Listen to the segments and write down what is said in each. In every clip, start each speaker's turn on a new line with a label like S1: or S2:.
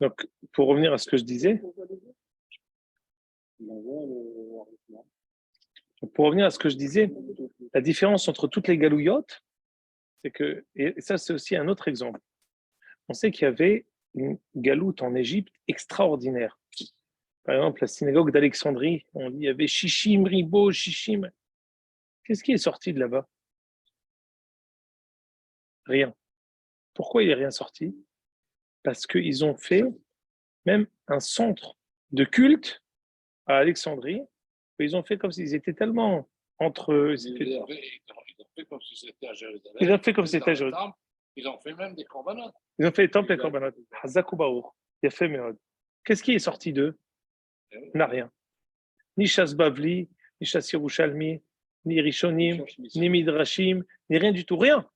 S1: Donc, pour revenir à ce que je disais, la différence entre toutes les galouillottes, c'est que, et ça c'est aussi un autre exemple, on sait qu'il y avait une galoute en Égypte extraordinaire. Par exemple, la synagogue d'Alexandrie, on dit il y avait Shishim, Ribo, Shishim. Qu'est-ce qui est sorti de là-bas? Rien. Pourquoi il n'est rien sorti? Parce qu'ils ont fait même un centre de culte à Alexandrie. Ils ont fait comme s'ils étaient tellement entre eux.
S2: Ils ont fait comme si c'était à Jérusalem.
S1: Ils ont fait comme si c'était à Jérusalem.
S2: Ils ont fait même des corbanotes.
S1: Ils ont fait les temples et les corbanotes. Hazakoubaour. Il a fait Méod. Qu'est-ce qui est sorti d'eux? N'a rien. Ni Shas Bavli, ni Shas Yerushalmi, ni Rishonim, ni Midrashim, ni rien du tout. Rien.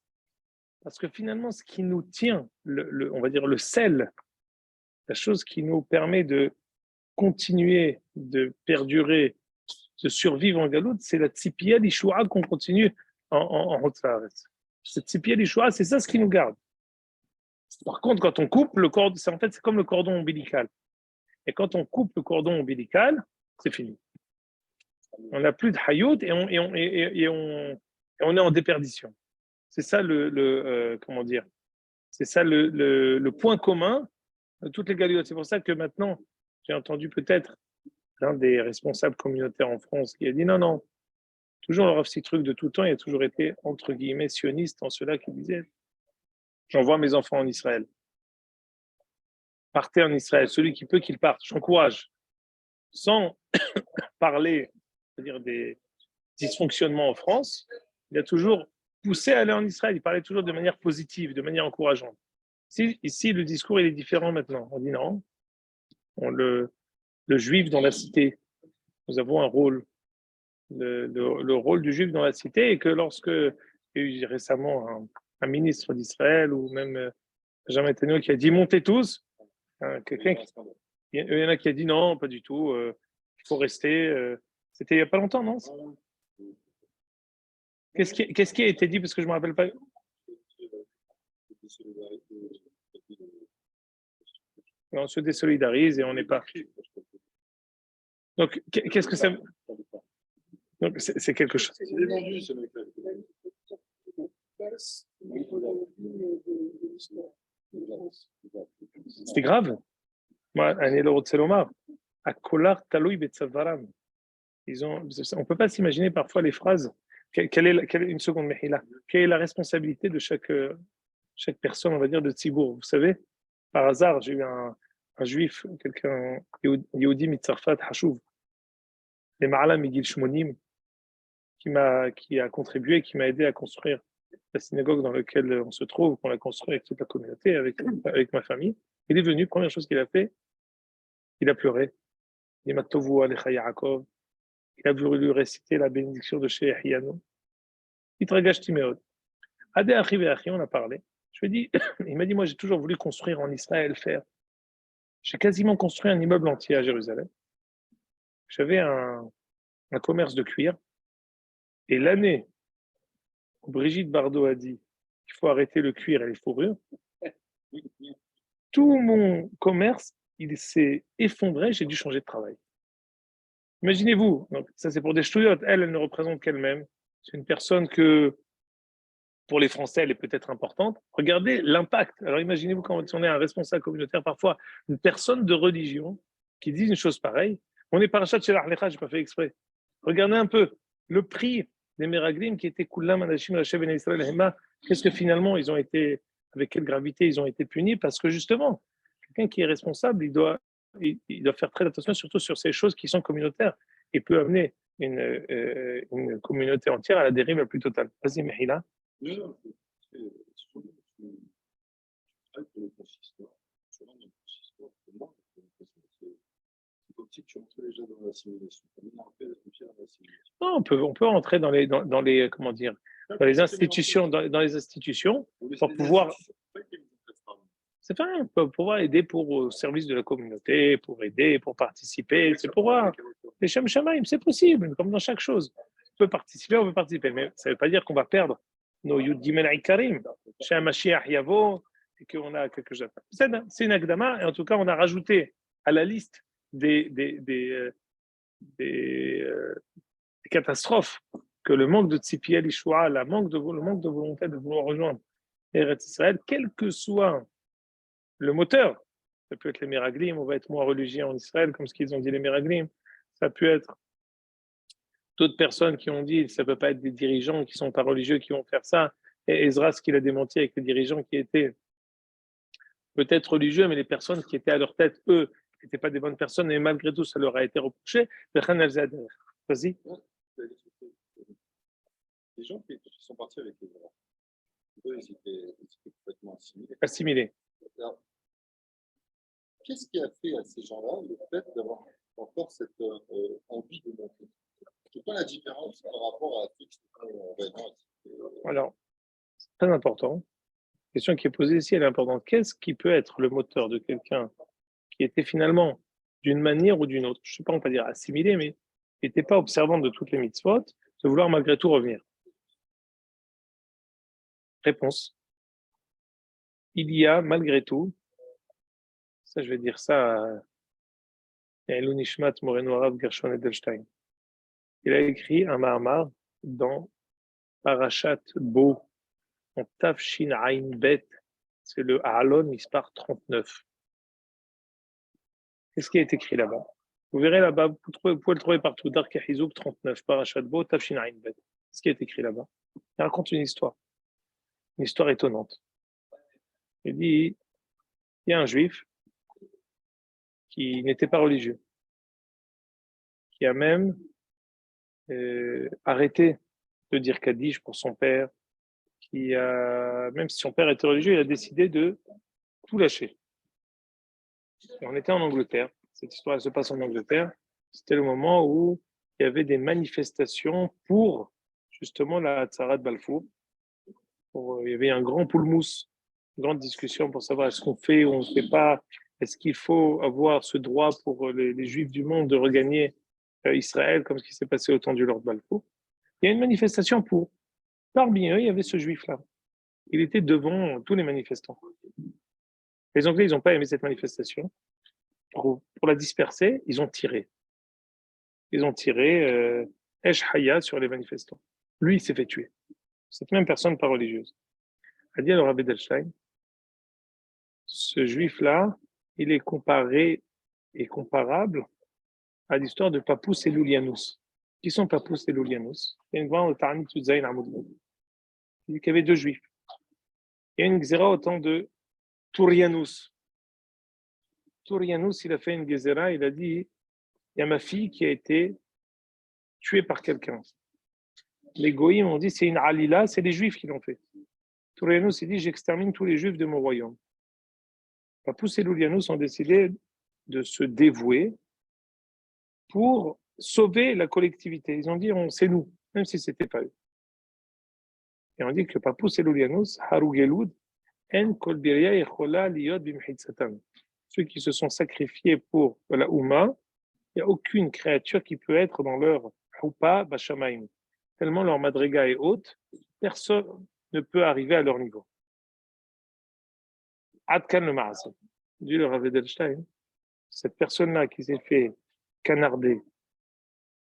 S1: Parce que finalement, ce qui nous tient, on va dire le sel, la chose qui nous permet de continuer, de perdurer, de survivre en galoute, c'est la tzipia l'ishua qu'on continue en Haute-Sahara. Cette tzipia l'ishua, c'est ça ce qui nous garde. Par contre, quand on coupe le cordon, en fait, c'est comme le cordon ombilical. Et quand on coupe le cordon ombilical, c'est fini. On n'a plus de hayout et on est en déperdition. C'est ça comment dire? C'est ça le point commun de toutes les galouillottes. C'est pour ça que maintenant, j'ai entendu peut-être l'un des responsables communautaires en France qui a dit non, toujours le Rav Sitruk de tout temps, il a toujours été entre guillemets sioniste en cela qui disait j'envoie mes enfants en Israël. Partez en Israël, celui qui peut qu'il parte, j'encourage. Sans parler, c'est-à-dire des dysfonctionnements en France, il a toujours poussé à aller en Israël, il parlait toujours de manière positive, de manière encourageante. Ici, le discours il est différent maintenant. On dit non, le juif dans la cité, nous avons un rôle, le rôle du juif dans la cité, et que lorsque il y a eu récemment un ministre d'Israël, ou même Benjamin Netanyahu qui a dit montez tous, il y en a qui a dit non, pas du tout, il faut rester. C'était il n'y a pas longtemps, non? Qu'est-ce qui a été dit? Parce que je ne me rappelle pas. On se désolidarise et on n'est pas. Donc, qu'est-ce que ça. Donc, c'est quelque chose. C'était grave. Moi, on ne peut pas s'imaginer parfois les phrases. Une seconde, Mehila. Quelle est la responsabilité de chaque personne, on va dire, de Tzibour? Vous savez, par hasard, j'ai eu un juif, quelqu'un, Yehudi Mitzarfat Hachouv, les Ma'ala Migil Shmonim, qui a contribué, qui m'a aidé à construire la synagogue dans laquelle on se trouve, qu'on a construit avec toute la communauté, avec ma famille. Il est venu, première chose qu'il a fait, il a pleuré. Il m'a tovu alecha Yaakov. Il a voulu lui réciter la bénédiction de chez Yano. Il tragash timéod. Adé arrivé à on a parlé. Je lui ai dit, il m'a dit, moi j'ai toujours voulu construire en Israël, faire. J'ai quasiment construit un immeuble entier à Jérusalem. J'avais un commerce de cuir. Et l'année où Brigitte Bardot a dit qu'il faut arrêter le cuir et les fourrures, tout mon commerce, il s'est effondré, j'ai dû changer de travail. Imaginez-vous, donc ça c'est pour des ch'touillottes, elle ne représente qu'elle-même. C'est une personne que, pour les Français, elle est peut-être importante. Regardez l'impact. Alors imaginez-vous quand on est un responsable communautaire, parfois une personne de religion qui dit une chose pareille. On est parachat chez l'Arlecha, je n'ai pas fait exprès. Regardez un peu le prix des Meraglim qui étaient Kullam, Anashim, Hashem, Ben Israël, Hema. Qu'est-ce que finalement ils ont été, avec quelle gravité ils ont été punis? Parce que justement, quelqu'un qui est responsable, il doit faire très attention, surtout sur ces choses qui sont communautaires, et peut amener une communauté entière à la dérive la plus totale. Vas-y, Mehila.
S2: Non,
S1: on peut rentrer dans les comment dire, dans les institutions, dans les institutions pour pouvoir. C'est pas rien, pour pouvoir aider au service de la communauté, pour aider, pour participer, c'est pour voir. Les Shem Shamaim, c'est possible, comme dans chaque chose. On peut participer, mais ça ne veut pas dire qu'on va perdre nos Yud Gimel Ikarim. Chez un Mashiach Yavo, et qu'on a quelque chose à faire. C'est une akdama, et en tout cas, on a rajouté à la liste des catastrophes que le manque de tzipia l'ishua, le manque de volonté de vouloir rejoindre Eretz Israël, quel que soit le moteur. Ça peut être les Meraglim, on va être moins religieux en Israël, comme ce qu'ils ont dit les Meraglim. Ça peut être d'autres personnes qui ont dit que ça ne peut pas être des dirigeants qui ne sont pas religieux qui vont faire ça. Et Ezra, ce qu'il a démenti avec les dirigeants qui étaient peut-être religieux, mais les personnes qui étaient à leur tête, eux, n'étaient pas des bonnes personnes, et malgré tout, ça leur a été reproché. Vas-y.
S3: Les gens qui sont partis avec les Arabes, eux, ils étaient complètement assimilés.
S1: Assimilés.
S3: Alors, qu'est-ce qui a fait à ces gens-là le fait d'avoir encore cette envie de monter? C'est pas la différence par rapport à ceux qui sont
S1: Alors, c'est très important. La question qui est posée ici, elle est importante. Qu'est-ce qui peut être le moteur de quelqu'un qui était finalement, d'une manière ou d'une autre, je ne sais pas, on peut dire assimilé, mais qui n'était pas observant de toutes les mitzvot, de vouloir malgré tout revenir? Réponse. Il y a malgré tout, ça je vais dire ça à Elou Nishmat Moreno Arav Gershon Edelstein. Il a écrit un Mahamar dans Parashat Bo, en Tafshin Ain Bet, c'est le Aalon Mispar 39. Qu'est-ce qui est écrit là-bas? Vous verrez là-bas, vous pouvez le trouver partout, Dark Hizouk 39, Parashat Bo, Tafshin Ain Bet. Qu'est-ce qui est écrit là-bas? Il raconte une histoire étonnante. Il dit, il y a un juif qui n'était pas religieux, qui a même arrêté de dire Kaddish pour son père, qui a, même si son père était religieux, il a décidé de tout lâcher. Et on était en Angleterre, cette histoire elle se passe en Angleterre, c'était le moment où il y avait des manifestations pour justement la Tzara de Balfour. Il y avait un grand poulmousse, une grande discussion pour savoir est-ce qu'on fait ou on ne fait pas, est-ce qu'il faut avoir ce droit pour les Juifs du monde de regagner Israël, comme ce qui s'est passé au temps du Lord Balfour. Il y a une manifestation pour. Parmi eux, il y avait ce juif-là. Il était devant tous les manifestants. Les Anglais, ils n'ont pas aimé cette manifestation. Pour la disperser, ils ont tiré. Ils ont tiré Esh Haya sur les manifestants. Lui, il s'est fait tuer. Cette même personne pas religieuse. A dit alors Rabbi Edelstein, ce juif-là, il est comparé et comparable à l'histoire de Papous et Loulianous. Qui sont Papous et Loulianous? Il y a une grande Ta'anit Zayn Amoudou. Il dit qu'il y avait deux juifs. Il y a une xéra au temps de Tourianous. Tourianous, il a fait une xéra, il a dit il y a ma fille qui a été tuée par quelqu'un. Les goïms ont dit c'est une alila, c'est les juifs qui l'ont fait. Tourianous, il dit j'extermine tous les juifs de mon royaume. Papous et Loulianous ont décidé de se dévouer pour sauver la collectivité. Ils ont dit c'est nous, même si ce n'était pas eux. Et on dit que Papous et Loulianous, Harougeloud, En Kolbiria et Chola Liot Bimhid Satan. Ceux qui se sont sacrifiés pour la Ouma, il n'y a aucune créature qui peut être dans leur Houpa Bashamaim. Tellement leur madriga est haute, personne ne peut arriver à leur niveau. Adkan le Maasé, dit le Rav Edelstein, cette personne-là qui s'est fait canarder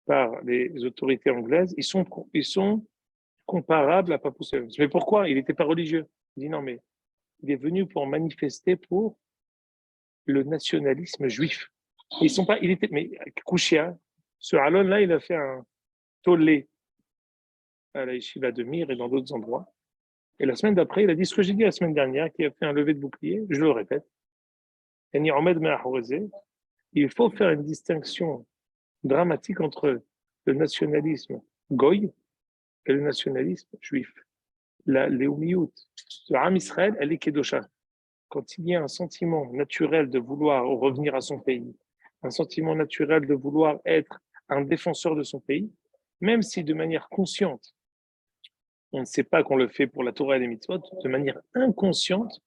S1: par les autorités anglaises, ils sont comparables à Papous. Mais pourquoi? Il n'était pas religieux. Il dit non, mais il est venu pour manifester pour le nationalisme juif. Ils sont pas, il était, mais Kouchia, ce Alon-là, il a fait un tollé à la Yeshiva de Mir et dans d'autres endroits. Et la semaine d'après, il a dit ce que j'ai dit la semaine dernière, qui a fait un lever de bouclier, je le répète. Il faut faire une distinction dramatique entre le nationalisme goy et le nationalisme juif. La Léoumiout, le Ham Israël, elle est Kedosha. Quand il y a un sentiment naturel de vouloir revenir à son pays, un sentiment naturel de vouloir être un défenseur de son pays, même si de manière consciente, on ne sait pas qu'on le fait pour la Torah et les mitzvot, de manière inconsciente,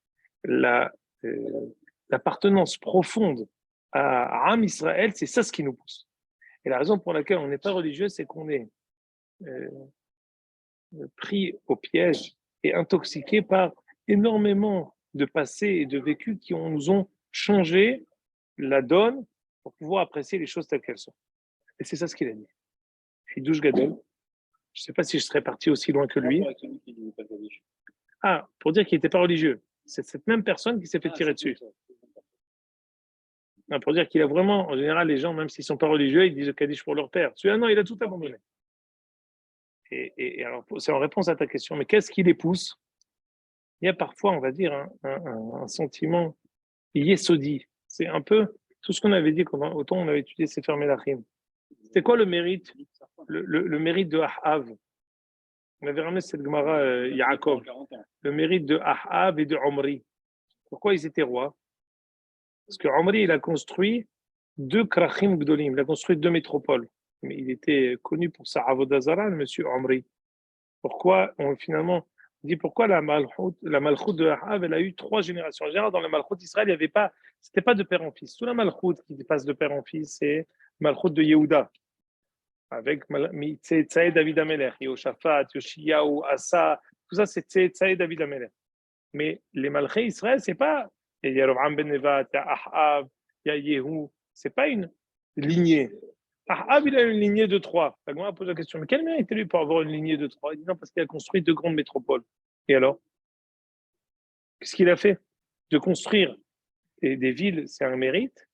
S1: l'appartenance profonde à Am Israël, c'est ça ce qui nous pousse. Et la raison pour laquelle on n'est pas religieux, c'est qu'on est pris au piège et intoxiqué par énormément de passé et de vécu qui nous ont changé la donne pour pouvoir apprécier les choses telles qu'elles sont. Et c'est ça ce qu'il a dit. Hidouche Gadol. Je ne sais pas si je serais parti aussi loin que lui. Ah, pour dire qu'il n'était pas religieux. C'est cette même personne qui s'est fait tirer dessus. Non, pour dire qu'il a vraiment, en général, les gens, même s'ils ne sont pas religieux, ils disent le Kaddish pour leur père. Celui-là, non, il a tout abandonné. Et alors, c'est en réponse à ta question, mais qu'est-ce qui les pousse? Il y a parfois, on va dire, un sentiment yesodi. C'est un peu tout ce qu'on avait dit, autant on avait étudié Sefer Melachim. C'était quoi le mérite, le mérite de Ahav? On avait ramené cette Gemara Yaakov. Le mérite de Ahav et de Omri. Pourquoi ils étaient rois? Parce que Omri, il a construit 2 Krachim Gdolim, il a construit 2 métropoles. Mais il était connu pour sa Avodah Zara, le monsieur Omri. Pourquoi, finalement, on dit pourquoi la Malchut de Ahav, elle a eu 3 générations. En général, dans la Malchut d'Israël, il n'y avait pas, c'était pas de père en fils. Tout la Malchut qui passe de père en fils, c'est Malchut de Yehuda. Avec Tsaï David Amelech, Yoshaphat, Yoshiyahu, Asa, tout ça, c'est Tsaï David Amelech. Mais les Malchés Israël, c'est pas, il y a Ravram ben Nevat, il y a Ahav, il y a Yehu, c'est pas une lignée. Ahav, il a une lignée de 3. La Gemara pose la question, mais quel mérite lui pour avoir une lignée de 3? Il dit non, parce qu'il a construit 2 grandes métropoles. Et alors? Qu'est-ce qu'il a fait? De construire des villes, c'est un mérite.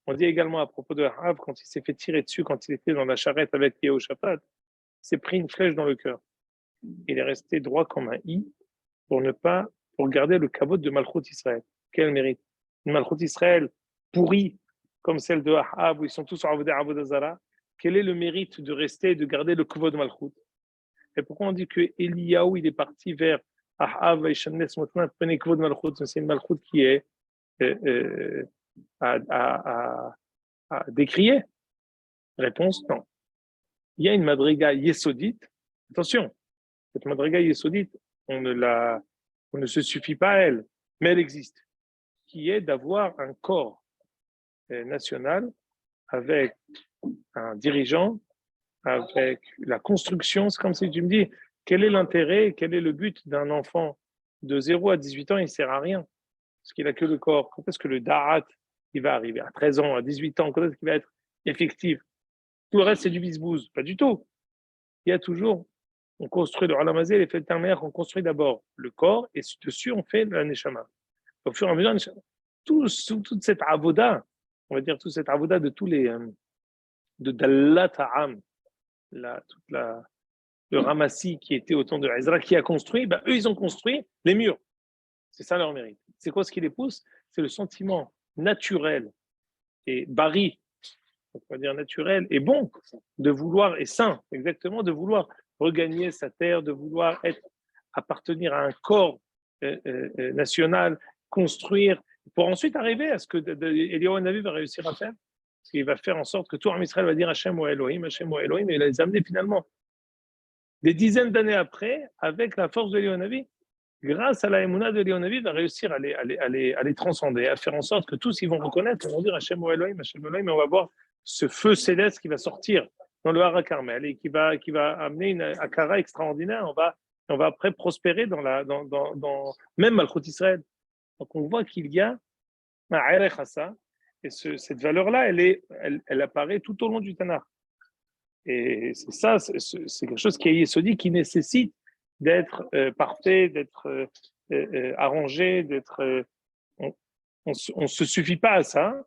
S1: On dit également à propos de Ahav, quand il s'est fait tirer dessus, quand il était dans la charrette avec Yehoshaphat, il s'est pris une flèche dans le cœur. Il est resté droit comme un i pour garder le kavod de Malchut Israël. Quel mérite? Une Malchut Israël pourrie, comme celle de Ahav, où ils sont tous en Avodah Zara. Quel est le mérite de rester et de garder le kavod de Malchut? Et pourquoi on dit que Eliyahu, il est parti vers Ahav, Vaishamnes, Motman, prenez kavod Malchut? C'est une Malchut qui est à décrier? Réponse, non. Il y a une madriga yesodite. Attention, cette madriga yesodite, on ne se suffit pas à elle, mais elle existe, qui est d'avoir un corps national avec un dirigeant, avec la construction. C'est comme si tu me dis, quel est l'intérêt, quel est le but d'un enfant de 0 à 18 ans, il ne sert à rien, parce qu'il n'a que le corps. Quand est-ce que le da'at, il va arriver? À 13 ans, à 18 ans, quand est-ce qu'il va être effectif? Tout le reste, c'est du bisbouze. Pas du tout. Il y a toujours, on construit le Alamazé, les fêtes intermédiaires, on construit d'abord le corps et dessus, on fait la Neshama. Au fur et à mesure, toute cette avoda, on va dire toute cette avoda de tous les, de Dallat Ha'am, le Ramassi qui était au temps de Ezra, qui a construit, ben, eux, ils ont construit les murs. C'est ça leur mérite. C'est quoi ce qui les pousse? C'est le sentiment naturel et bari, on va dire naturel et bon, de vouloir, et sain, exactement, de vouloir regagner sa terre, de vouloir appartenir à un corps national, construire, pour ensuite arriver à ce que Eliyahu Hanavi va réussir à faire. Parce qu'il va faire en sorte que tout Israël va dire Hachem ou Elohim, et il va les amener finalement des dizaines d'années après, avec la force de Eliyahu Hanavi, grâce à la émouna de Eliyahu Hanavi, va réussir à les transcender, à faire en sorte que tous ils vont reconnaître, ils vont dire Hachem ou Elohim, et on va voir ce feu céleste qui va sortir dans le Hara Carmel et qui va amener une akara extraordinaire. On va après prospérer dans même Malchut Israël. Donc on voit qu'il y a un erech à ça, et cette valeur-là, elle apparaît tout au long du Tanakh. Et c'est ça, c'est quelque chose qui est yesodi, qui nécessite d'être parfait, d'être arrangé, d'être. On ne se suffit pas à ça,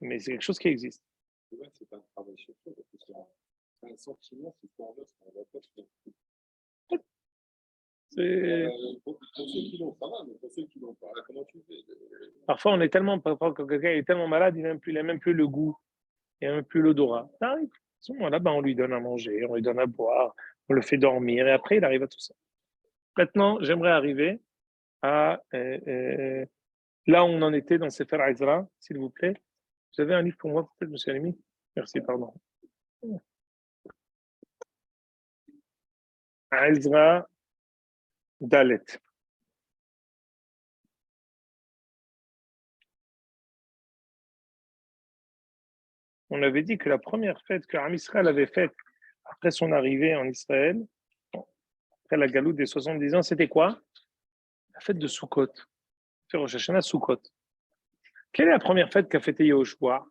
S1: mais c'est quelque chose qui existe.
S3: C'est pas un travail sur soi, parce que c'est un sentiment, c'est pas en œuvre, on va pas pour ceux qui l'ont, ça va, mais pour ceux qui l'ont pas, comment tu fais?
S1: Parfois, quand quelqu'un est tellement malade, il n'a même plus le goût, il n'a même plus l'odorat. Ça arrive. À ce moment-là, on lui donne à manger, on lui donne à boire, on le fait dormir, et après, il arrive à tout ça. Maintenant, j'aimerais arriver à là où on en était dans Sefer Ezra, s'il vous plaît. Vous avez un livre pour moi, peut-être, monsieur Alimi? Merci, pardon. Ezra Dalet. On avait dit que la première fête que Am Israël avait faite après son arrivée en Israël, après la galoute des 70 ans, c'était quoi? La fête de Sukkot. fait Rosh Hashanah, Sukkot. Quelle est la première fête qu'a fêté Yehoshua?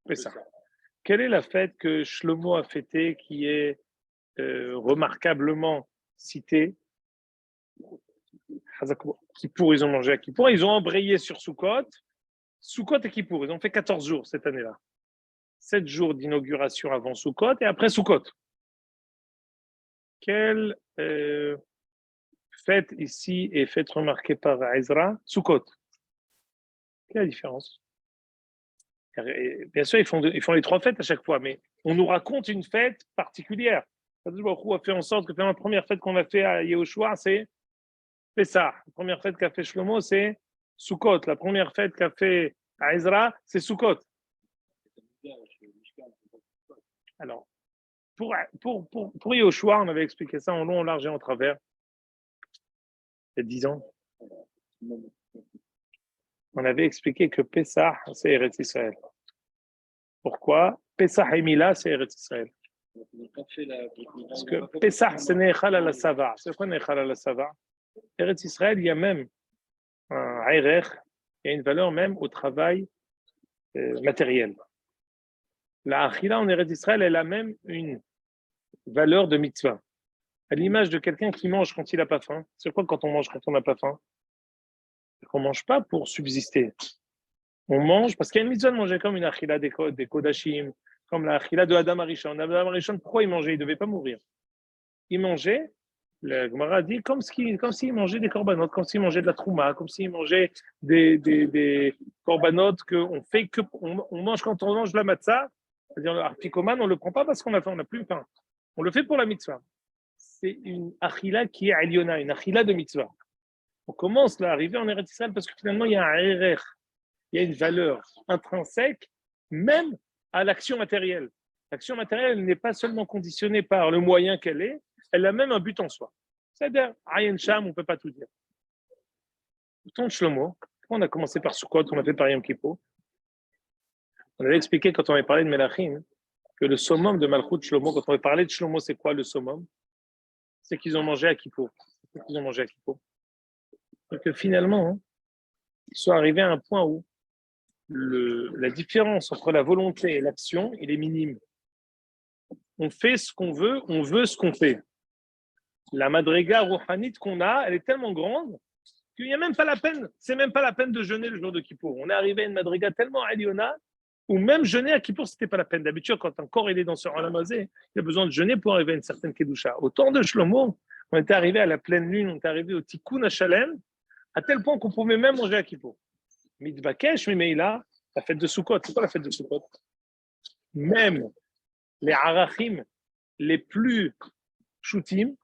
S1: Pessah. Quelle est la fête que Shlomo a fêtée qui est remarquablement citée? Kippour, ils ont mangé à Kippour. Ils ont embrayé sur Sukkot. Sukkot et Kippour, ils ont fait 14 jours cette année-là. 7 jours d'inauguration avant Sukkot et après Sukkot. Quelle fête ici est faite remarquer par Ezra? Sukkot. Quelle est la différence? Bien sûr, ils font les 3 fêtes à chaque fois, mais on nous raconte une fête particulière. Kadosh Baruch Hu a fait en sorte que la première fête qu'on a fait à Yehoshua, c'est Pessah. La première fête qu'a fait Shlomo, c'est Sukkot. La première fête qu'a fait à Ezra, c'est Sukkot. Alors, pour Yehoshua, on avait expliqué ça en long, en large et en travers. Il y a 10 ans. On avait expliqué que Pessah, c'est Eretz Israël. Pourquoi? Pessah et Mila, c'est Eretz Israël. Parce que Pessah, c'est Nechal ala Sava. C'est quoi Nechal ala Sava? Eretz Israël, il y a même un Eirech, il y a une valeur même au travail matériel. La Achila en Eretz Israël, elle a même une valeur de mitzvah. À l'image de quelqu'un qui mange quand il n'a pas faim. C'est quoi quand on mange quand on n'a pas faim? On ne mange pas pour subsister. On mange parce qu'il y a une mitzvah de manger comme une achila des kodashim, comme la achila de Adam Arishon. Adam Arishon, pourquoi il mangeait? Il ne devait pas mourir. Il mangeait, le Gemara dit, comme s'il mangeait des corbanotes, comme s'il mangeait de la trouma, comme s'il mangeait des corbanotes qu'on fait que on mange quand on mange la matzah, c'est-à-dire le harpikoman, on ne le prend pas parce qu'on n'a plus faim. On le fait pour la mitzvah. C'est une achila qui est aliona, une achila de mitzvah. On commence là à arriver en Eretz Israël parce que finalement il y a un RR, il y a une valeur intrinsèque même à l'action matérielle. L'action matérielle n'est pas seulement conditionnée par le moyen qu'elle est, elle a même un but en soi. C'est-à-dire, Ayen Sham, on ne peut pas tout dire. Au temps de Shlomo, on a commencé par Sukkot, on a fait par Yom Kippur. On avait expliqué quand on avait parlé de Melachim que le summum de Malchut Shlomo, quand on avait parlé de Shlomo, c'est quoi le summum? C'est qu'ils ont mangé à Kippur. C'est qu'ils ont mangé à Kippur. Et que finalement, ils sont arrivés à un point où la différence entre la volonté et l'action, il est minime. On fait ce qu'on veut, on veut ce qu'on fait. La madriga rouhanite qu'on a, elle est tellement grande qu'il n'y a même pas la peine, c'est même pas la peine de jeûner le jour de Kippour. On est arrivé à une madriga tellement aliona où même jeûner à Kippour, c'était pas la peine. D'habitude, quand un corps il est dans ce ramazé, il a besoin de jeûner pour arriver à une certaine kedusha. Au temps de Shlomo, on était arrivé à la pleine lune, on était arrivé au tikkun Shalem, à tel point qu'on pouvait même manger à Kippour. Mitbakesh, Mimeila, la fête de Sukkot. C'est quoi la fête de Sukkot? Même les arachim les plus shootim,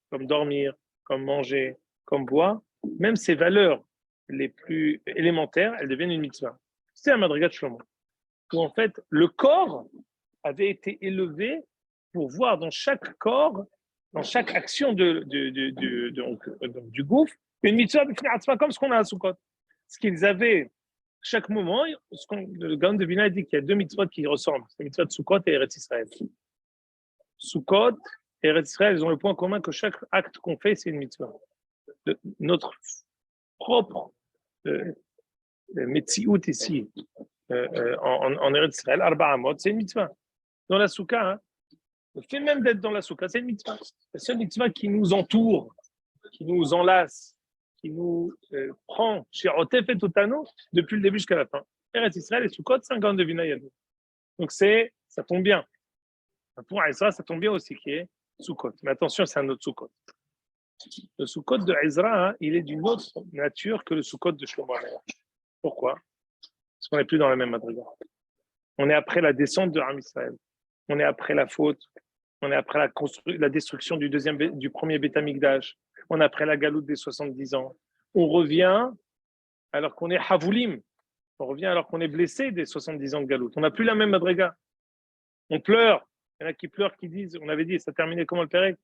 S1: comme dormir, comme manger, comme boire, même ces valeurs les plus élémentaires, elles deviennent une mitzvah. C'est un madrigat Shlomo, où en fait le corps avait été élevé pour voir dans chaque corps, dans chaque action du gouffre, une mitzvah comme ce qu'on a à Sukkot. Ce qu'ils avaient chaque moment, le Gaon de Vilna dit qu'il y a 2 mitzvot qui ressemblent. C'est la mitzvah de Sukkot et Eretz Israël. Sukkot et Eretz Israël, ils ont le point commun que chaque acte qu'on fait, c'est une mitzvah. Notre propre metsiout ici, en Eretz Israël, Arba Amot, c'est une mitzvah. Dans la soukha, hein, le fait même d'être dans la soukha, c'est une mitzvah. La seule mitzvah qui nous entoure, qui nous enlace, qui nous prend chez Otef et Totano depuis le début jusqu'à la fin. Eretz Israël et Sukkot, 50 de Vina Yadou. Donc ça tombe bien. Pour Ezra, ça tombe bien aussi, qui est Sukkot. Mais attention, c'est un autre Sukkot. Le Sukkot de Ezra, hein, il est d'une autre nature que le Sukkot de Shlomo. Pourquoi? Parce qu'on n'est plus dans la même madriga. On est après la descente de Ram Israël. On est après la faute. On est après la destruction du premier Beth Amikdash. On est après la galoute des 70 ans. On revient alors qu'on est Havoulim. On revient alors qu'on est blessé des 70 ans de galoute. On n'a plus la même madriga. On pleure. Il y en a qui pleurent, qui disent, on avait dit, ça terminait comment le Pérec?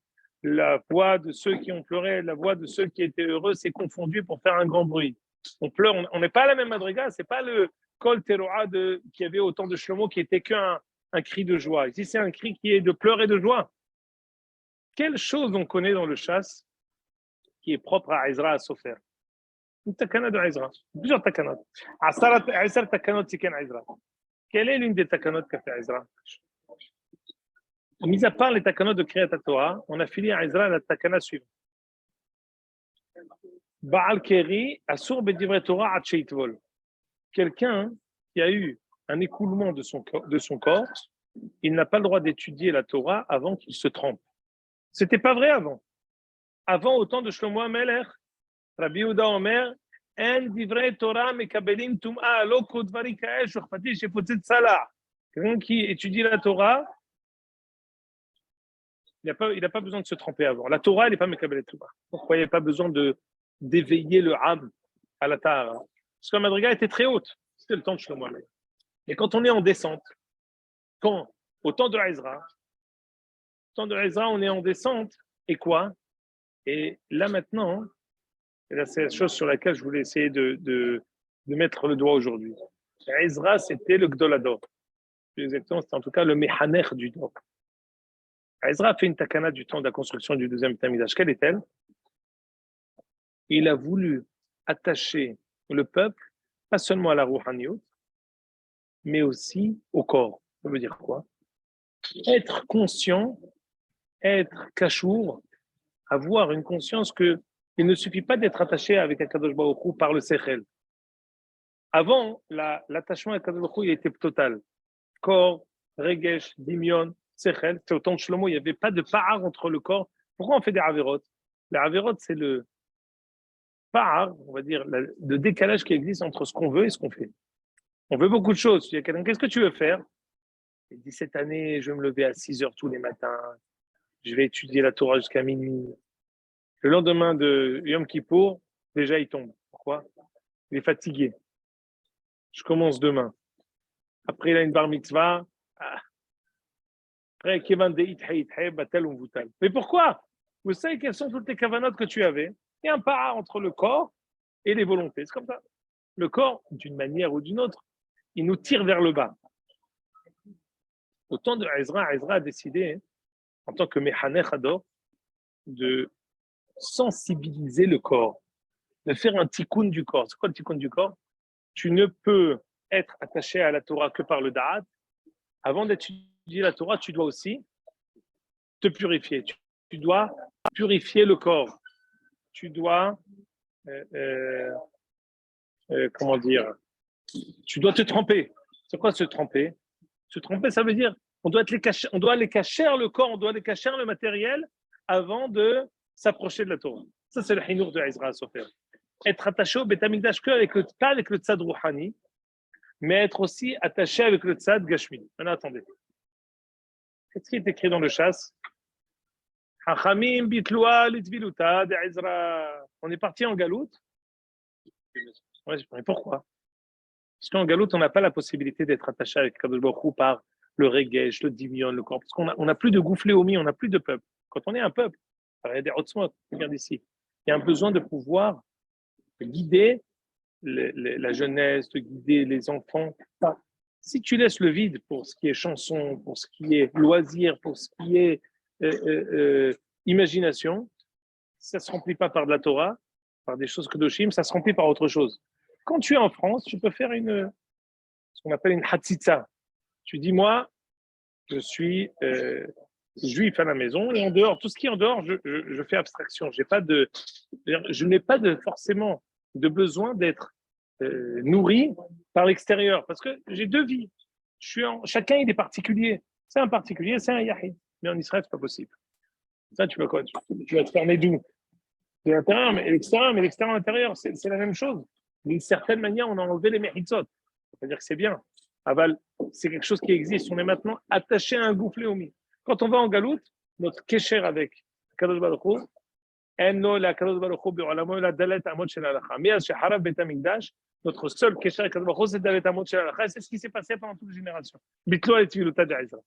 S1: La voix de ceux qui ont pleuré, la voix de ceux qui étaient heureux s'est confondue pour faire un grand bruit. On pleure, on n'est pas à la même madriga, c'est pas le Kol Teroa qui avait au temps de Shlomo qui était qu'un cri de joie. Ici, c'est un cri qui est de pleurs et de joie. Quelle chose on connaît dans le chasse qui est propre à Ezra à Sofer? Une takana de Ezra. Plusieurs takanot. Asar takanot tiken Ezra. Quelle est l'une des takanot qu'a fait Ezra? Mis à part les takanot de Kriyat Torah, on a filé à Ezra la takana suivante. Baal Keri, Asur Bedivrei Torah Ad Sheitvol. Quelqu'un qui a eu un écoulement de son corps, il n'a pas le droit d'étudier la Torah avant qu'il se trempe. C'était pas vrai avant. Avant, au temps de Shlomo HaMelech, Rabbi Yehuda Omer, En divrei Torah mekabelim tum'a lo kodvari ka'esh uchpati shepotzet salah. Quelqu'un qui étudie la Torah, il n'a pas besoin de se tremper avant. La Torah, elle n'est pas mekabelet tum'a. Pourquoi il n'y a pas besoin d'éveiller le âme à la Tahara? Parce que la Madriga était très haute. C'était le temps de Shlomo HaMelech. Et quand on est en descente, au temps de Ezra, on est en descente, et quoi? Et là maintenant, et là c'est la chose sur laquelle je voulais essayer de mettre le doigt aujourd'hui. Ezra, c'était le Gdolador. Plus exactement, c'était en tout cas le Mehaner du Dor. Ezra a fait une takana du temps de la construction du deuxième Beth Amikdash. Quelle est-elle? Il a voulu attacher le peuple, pas seulement à la Rouhaniyot, mais aussi au corps. Ça veut dire quoi? Être conscient, être kashour, avoir une conscience que il ne suffit pas d'être attaché avec Akadosh Baruch Hu par le sechel. Avant, l'attachement à Akadosh Baruch Hu, il était total. Corps, regesh, dimion, sechel. C'était au temps de Shlomo, il n'y avait pas de pa'ar entre le corps. Pourquoi on fait des averot? Les averot, c'est le pa'ar, on va dire, le décalage qui existe entre ce qu'on veut et ce qu'on fait. On veut beaucoup de choses. Il y a quelqu'un, qu'est-ce que tu veux faire? Il dit, cette année, je vais me lever à 6 heures tous les matins. Je vais étudier la Torah jusqu'à minuit. Le lendemain de Yom Kippour, déjà il tombe. Pourquoi? Il est fatigué. Je commence demain. Après, il a une bar mitzvah. Après, Kevan de Ithaïthaï, Batel ou Voutal. Mais pourquoi? Vous savez quelles sont toutes les kavanotes que tu avais? Il y a un para entre le corps et les volontés. C'est comme ça. Le corps, d'une manière ou d'une autre, il nous tire vers le bas. Au temps de Ezra a décidé, en tant que Mehaner Hador, de sensibiliser le corps, de faire un tikkun du corps. C'est quoi le tikkun du corps? Tu ne peux être attaché à la Torah que par le da'at. Avant d'étudier la Torah, tu dois aussi te purifier. Tu dois purifier le corps. Tu dois, comment dire, tu dois te tremper. C'est quoi se tremper? Se tremper, ça veut dire on doit aller cacher le corps, on doit aller cacher le matériel avant de s'approcher de la Torah. Ça, c'est le hinour de Ezra Sofer. Être attaché au Beth Amikdash pas avec le tzad rouhani, mais être aussi attaché avec le tzad gashmi. Maintenant, attendez. Qu'est-ce qui est écrit dans le chasse? Hachamim bitloua litviluta de Ezra. On est parti en galoute. Mais pourquoi? Parce qu'en galoute, on n'a pas la possibilité d'être attaché avec Kadosh Baruch Hu par le regesh, le dimion, le corps. Parce qu'on n'a plus de goufléomi, on n'a plus de peuple. Quand on est un peuple, il y a des hotsmots, regarde ici. Il y a un besoin de pouvoir guider la jeunesse, de guider les enfants. Enfin, si tu laisses le vide pour ce qui est chanson, pour ce qui est loisir, pour ce qui est imagination, ça ne se remplit pas par de la Torah, par des choses kedoshim, ça se remplit par autre chose. Quand tu es en France, tu peux faire ce qu'on appelle une hatzitza. Tu dis, moi, je suis juif à la maison, et en dehors, tout ce qui est en dehors, je fais abstraction. Je n'ai pas forcément de besoin d'être nourri par l'extérieur, parce que j'ai deux vies. Chacun, il est particulier. C'est un particulier, c'est un yahid. Mais en Israël, c'est pas possible. Ça, tu vas quoi? Tu vas te fermer d'où? De l'intérieur, mais l'extérieur, l'intérieur, c'est la même chose. D'une certaine manière, on a enlevé les méritzot. C'est-à-dire que c'est bien. Aval, c'est quelque chose qui existe. On est maintenant attaché à un goufflet au milieu. Quand on va en galoute, notre kécher avec Kadosh Baruch Hu, notre seul kécher avec Kadosh Baruch Hu, c'est Dalet Amot Shel Halakha. C'est ce qui s'est passé pendant toutes les générations. Bitlo et Tviluta de Ezra.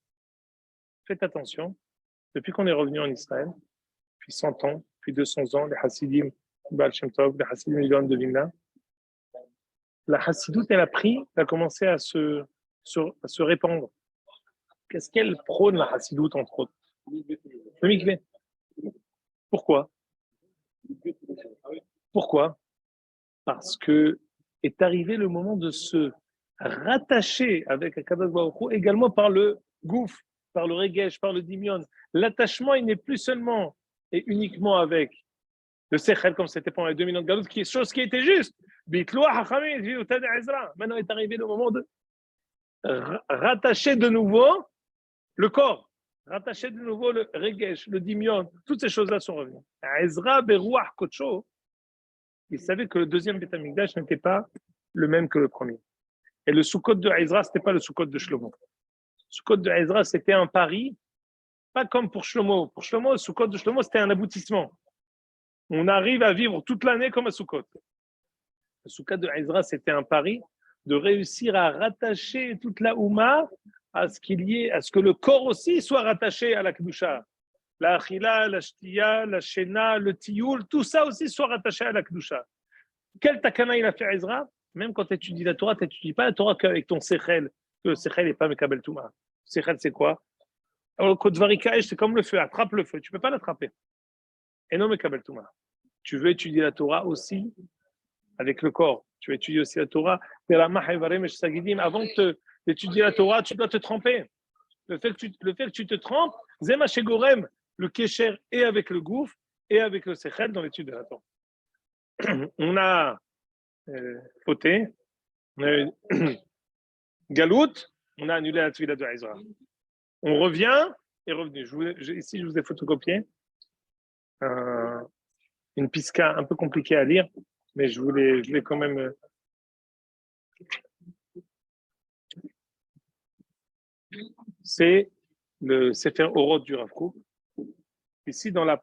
S1: Faites attention, depuis qu'on est revenu en Israël, depuis 100 ans, depuis 200 ans, les Hasidim, Baal Shem Tov, les Hasidim du Gaon de Vilna, la Hassidoute, elle a commencé à se répandre. Qu'est-ce qu'elle prône, la Hassidoute, entre autres? Le mikvé. Pourquoi? Pourquoi? parce que est arrivé le moment de se rattacher avec Akadosh Baruch Hu, également par le gouffre, par le regesh, par le dimion. L'attachement, il n'est plus seulement et uniquement avec le sechel, comme c'était pendant les 2000 ans de Galout, qui est chose qui était juste. Maintenant est arrivé le moment de rattacher de nouveau le corps, rattacher de nouveau le regesh, le dimion. Toutes ces choses-là sont revenues. Ezra beruach kocho, il savait que le deuxième Beth Amikdash n'était pas le même que le premier. Et le Sukkot de Ezra, ce n'était pas le Sukkot de Shlomo. Le Sukkot de Ezra, c'était un pari, pas comme pour Shlomo. Pour Shlomo, le Sukkot de Shlomo, c'était un aboutissement. On arrive à vivre toute l'année comme un Sukkot. Le Sukkot de Ezra, c'était un pari de réussir à rattacher toute la Ouma à ce que le corps aussi soit rattaché à la Kedusha. La Achila, la Shtiya, la Shena, le Tioul, tout ça aussi soit rattaché à la Kedusha. Quel takana il a fait Ezra? Même quand tu étudies la Torah, tu n'étudies pas la Torah qu'avec ton sechel, que le sechel n'est pas Mekabel Touma. Sechel, c'est quoi? Alors, le Kodvarikaesh, c'est comme le feu, attrape le feu, tu ne peux pas l'attraper. Et non Mekabel Touma. Tu veux étudier la Torah aussi avec le corps. Tu veux étudier aussi la Torah. Avant d'étudier la Torah, tu dois te tremper. Le fait que tu te trempes, Zema Shegorem, le Kesher et avec le gouffre et avec le Sechel dans l'étude de la Torah. On a fauté, on a Galout, on a annulé la Tvila de Ezra. On revient et revenu. Ici, je vous ai photocopié une pisca un peu compliquée à lire, mais je voulais quand même. C'est le Sefer Orot du Rav Kook. Ici, dans la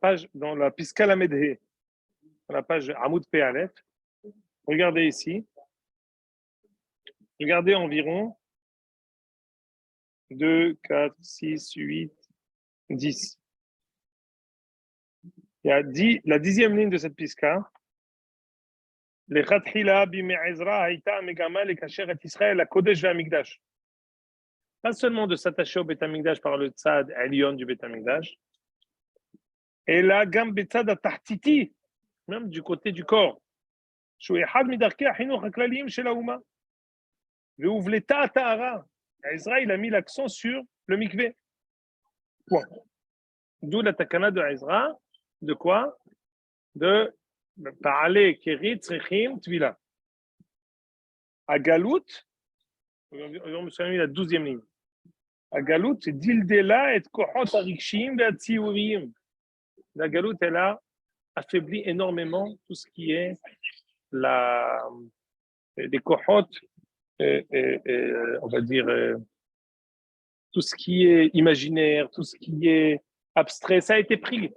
S1: pisca Lamedhe, dans la page Hamoud Pe Aleph, regardez ici. Regardez environ 2, 4, 6, 8, 10. Il y a la 10e ligne de cette pisca. Lechatchila bimei Ezra haïta megama lekacher et Israël la kodesh ve'amikdash. Pas seulement de s'attacher au Beth Amikdash par le tzad Elion du Beth Amikdash, et là, gam betzad atahtiti, même du côté du corps. Shu echad midarkei achinuch haklalim shel hauma. Ve'uvleta tahara. Ezra, il a mis l'accent sur le mikvé. Point. D'où la takana de Ezra. De quoi? De parler kerit tzrichim tvila. À Galout, on me souviens la 12e ligne. À Galout, c'est dildela et kohot arikshim ve'atziurim. La Galout, elle a affaibli énormément tout ce qui est des kohot, on va dire, tout ce qui est imaginaire, tout ce qui est abstrait, ça a été pris.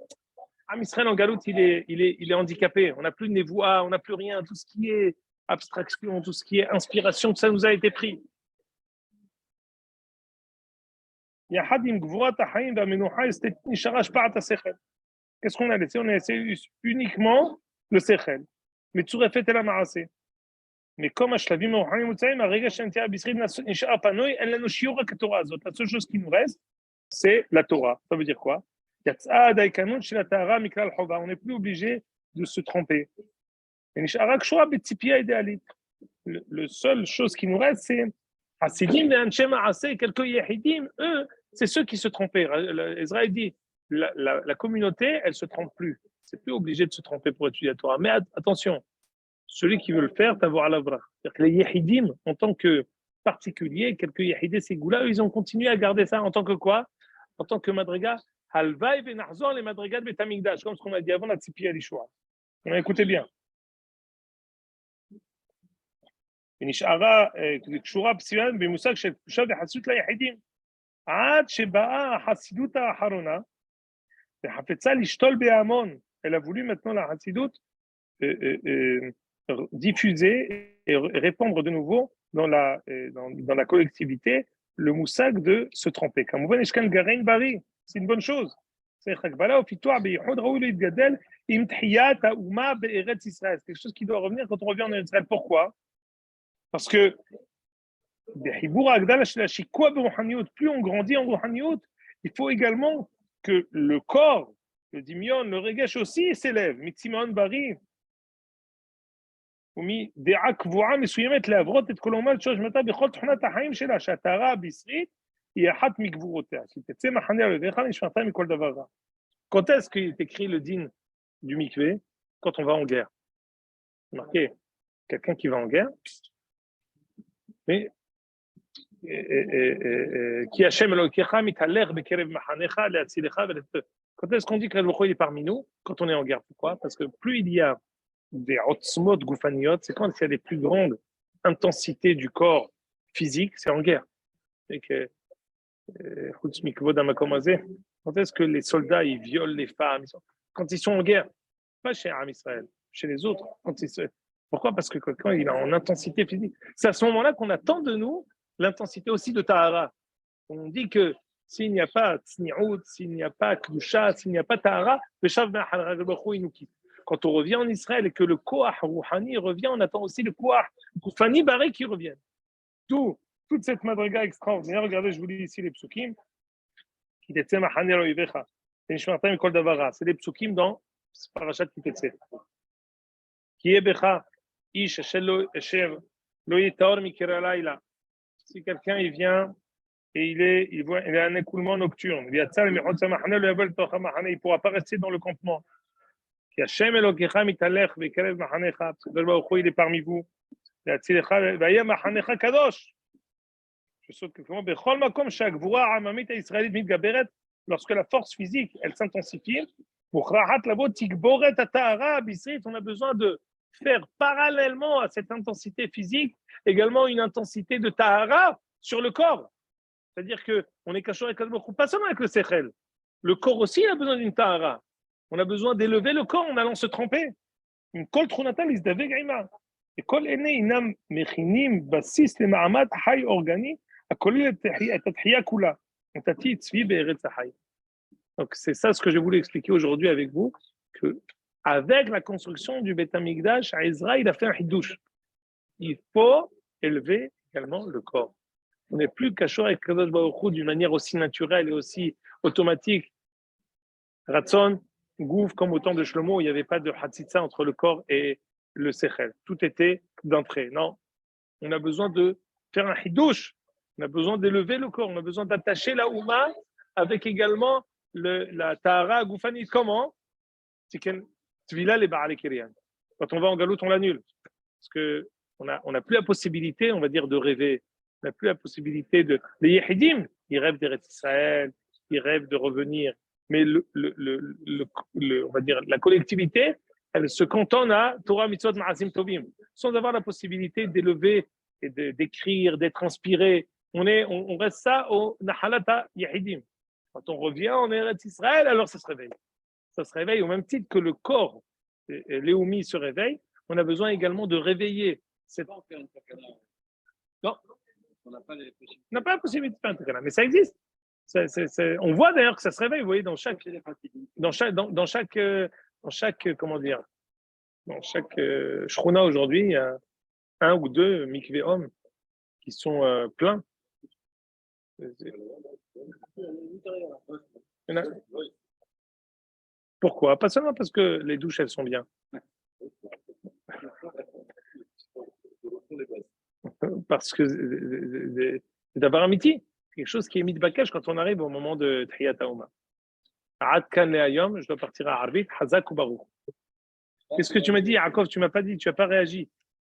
S1: Am Israël en Galout, il est handicapé. On n'a plus de névoie, on n'a plus rien. Tout ce qui est abstraction, tout ce qui est inspiration, tout ça nous a été pris. Qu'est-ce qu'on a laissé? On a laissé uniquement le sechel. Mais tout refait la maasé. Mais comme Ashlavim Rohanim Mutzaim, Regesh Shantia Bisrid Nishar Panoy, elle n'a shiura que Torah. La seule chose qui nous reste, c'est la Torah. Ça veut dire quoi? On n'est plus obligé de se tromper. Le seule chose qui nous reste, c'est Hasidim et Anchem Aaseh, quelques Yehidim, eux, c'est ceux qui se trompaient. Ezra dit, la communauté, elle ne se trompe plus. C'est plus obligé de se tromper pour étudier la Torah. Mais attention, celui qui veut le faire, t'avoir à l'avra. C'est-à-dire que les Yehidim, en tant que particuliers, quelques Yehidés, ces goûts-là, ils ont continué à garder ça en tant que quoi? En tant que madriga. Halvaï venarzor les madrigas de Beth Amikdash, comme ce qu'on a dit avant la Tzipi Alishua. Écoutez bien. ונשארה קשורה פסיעה במושג של קדושה וחסידות ליחידים. עד שבאה החסידות האחרונה וחפצה לשתול בהמון. Elle a voulu maintenant la חסידות diffuser et répandre de nouveau dans la collectivité le moussag de se tromper. כמובן יש כאן גרעין בריא, c'est une bonne chose. צריך הגבלה ופיתוח בייחוד ראוי להתגדל עם תחיית האומה בארץ ישראל. C'est quelque chose qui doit revenir quand on revient en Israël. Pourquoi? Parce que plus on grandit en Rouhaniout, il faut également que le corps, le dimion, le regesh aussi s'élève. Mitzimon Bari, ומי דעה קבועה מסוימת לעברות את כל אומה לשורש מטה בכל תכונת החיים שלה, שהטהרה הבשרית היא אחת מגבורותיה. כי תצא מחנה על ידיך נשמרת מכל דבר רע. Quand est-ce qu'il est écrit le din du mikvé? Quand on va en guerre. Marqué, quelqu'un qui va en guerre, mais qui Hashem Elokecha mitalech bekerev machanecha leatzilecha velet. Quand est-ce qu'on dit que l'Elohim est parmi nous? Quand on est en guerre. Pourquoi? Parce que plus il y a des otzmot gufaniot, c'est quand il y a des plus grandes intensités du corps physique, c'est en guerre. Et que quand est-ce que les soldats ils violent les femmes? Quand ils sont en guerre, pas chez Am Israël, chez les autres. Pourquoi? Parce que quand il est en intensité physique, c'est à ce moment-là qu'on attend de nous l'intensité aussi de Tahara. On dit que s'il n'y a pas Tzni'ut, s'il n'y a pas Kedusha, s'il n'y a pas Tahara, le Shav Ba'al il nous quitte. Quand on revient en Israël et que le Koach Rouhani revient, on attend aussi le Koach Koufani Baré qui revienne. Toute cette madriga extraordinaire, regardez, je vous lis ici les psukim. C'est les psukim dans Parashat Kitetse. Qui est Becha, Ish, Shelo, Eshev, Loï Taor, Mikera Laila. Si quelqu'un il vient et il a un écoulement nocturne, il ne pourra pas rester dans le campement. Il est parmi vous. Lorsque la force physique elle s'intensifie, on a besoin de faire parallèlement à cette intensité physique également une intensité de tahara sur le corps. C'est-à-dire qu'on est caché avec pas seulement avec le sechel. Le corps aussi a besoin d'une tahara. On a besoin d'élever le corps en allant se tremper. Une kol trunatal isdave gaima. Et kol ene inam mechinim basis le ma'amad hay organi akolil et athiya kula. Tati tzvi be'eretz hay. Donc c'est ça ce que je voulais expliquer aujourd'hui avec vous, que avec la construction du Beth Amikdash, à Israël, il a fait un hidouche. Il faut élever également le corps. On n'est plus cachot avec Kadosh Baruch Hu d'une manière aussi naturelle et aussi automatique. Ratson, Gouf, comme au temps de Shlomo, il n'y avait pas de hatzitza entre le corps et le sechel. Tout était d'entrée. Non, on a besoin de faire un hidouche. On a besoin d'élever le corps. On a besoin d'attacher la Ouma avec également la Tahara Goufani. Comment? Tvila les Baal Kirian. Quand on va en galout, on l'annule. Parce qu'on n'a plus la possibilité, on va dire, de rêver. On n'a plus la possibilité de. Les Yehidim, ils rêvent d'Eretz Israël, ils rêvent de revenir. Mais on va dire, la collectivité, elle se cantonne à Torah Mitzvot Ma'asim Tovim, sans avoir la possibilité d'élever et d'écrire, d'être inspiré. On reste ça au Nahalata Yehidim. Quand on revient en Eretz Israël, alors ça se réveille. Ça se réveille au même titre que le corps, Léoumi se réveille. On a besoin également de réveiller cette. Non, on n'a pas la possibilité de faire un takana, mais ça existe. On voit d'ailleurs que ça se réveille, vous voyez, dans chaque comment dire, dans chaque shrona aujourd'hui, il y a un ou deux mikvé hommes qui sont pleins. Pourquoi? Pas seulement parce que les douches, elles sont bien. Parce que c'est d'avoir un miti, quelque chose qui est mis de bakage quand on arrive au moment de Tchiyat Haouma. Adkan le'ayom, je dois partir à Arbit, Hazak ou Baruch. Qu'est-ce que tu m'as dit, Yaakov? Tu m'as pas dit, tu n'as pas réagi.